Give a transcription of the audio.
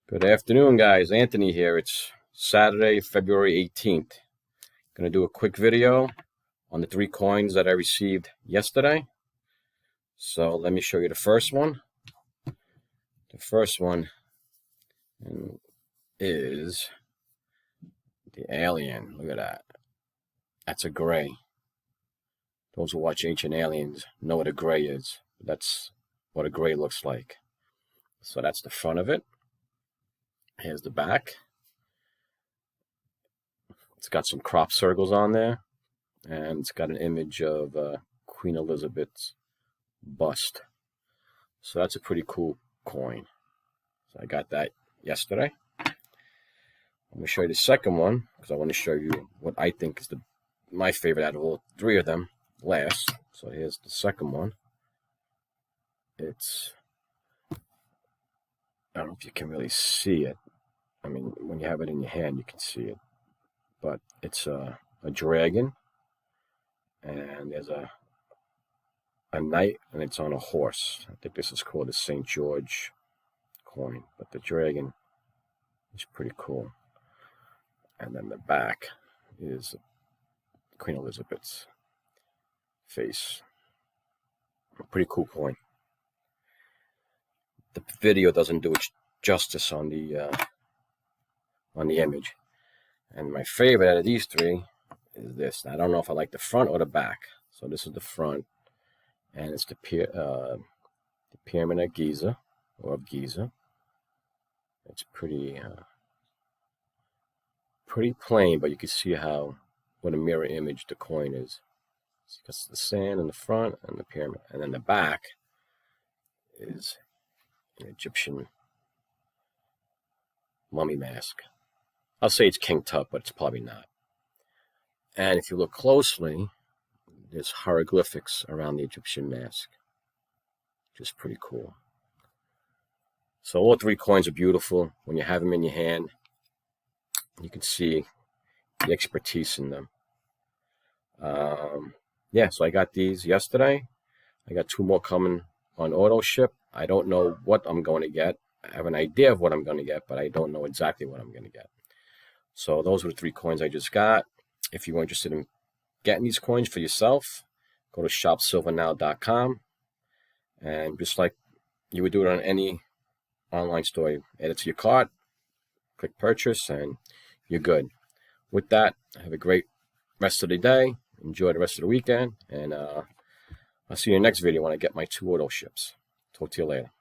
Good afternoon, guys. Anthony here. It's Saturday, February 18th. Going to do a quick video on the 3 coins that I received yesterday. So let me show you the first one. The first one is the alien. Look at that. That's a gray. Those who watch Ancient Aliens know what a gray is. That's what a gray looks like. So that's the front of it. Here's the back. It's got some crop circles on there, and it's got an image of Queen Elizabeth's bust. So that's a pretty cool coin. So I got that yesterday. I'm going to show you the second one because I want to show you what I think is my favorite out of all 3 of them last. So here's the second one. It's, I don't know if you can really see it. I mean, when you have it in your hand, you can see it. But it's a dragon, and there's a knight, and it's on a horse. I think this is called a St. George coin, but the dragon is pretty cool. And then the back is Queen Elizabeth's face. A pretty cool coin. The video doesn't do it justice on the image. And my favorite out of these 3 is this. I don't know if I like the front or the back. So this is the front, and it's the pyramid of Giza, or of Giza. It's pretty plain, but you can see what a mirror image the coin is. It's got the sand in the front and the pyramid, and then the back is an Egyptian mummy mask. I'll say it's King Tut, but it's probably not. And if you look closely, there's hieroglyphics around the Egyptian mask, which is pretty cool. So all 3 coins are beautiful. When you have them in your hand, you can see the expertise in them. Yeah, so I got these yesterday. I got 2 more coming on auto ship. I don't know what I'm going to get. I have an idea of what I'm going to get, but I don't know exactly what I'm going to get. So those were the 3 coins I just got. If you're interested in getting these coins for yourself, go to shopsilvernow.com, and just like you would do it on any online store, add it to your cart, click purchase, and you're good. With that, have a great rest of the day. Enjoy the rest of the weekend, and I'll see you in the next video when I get my 2 auto ships. Talk to you later.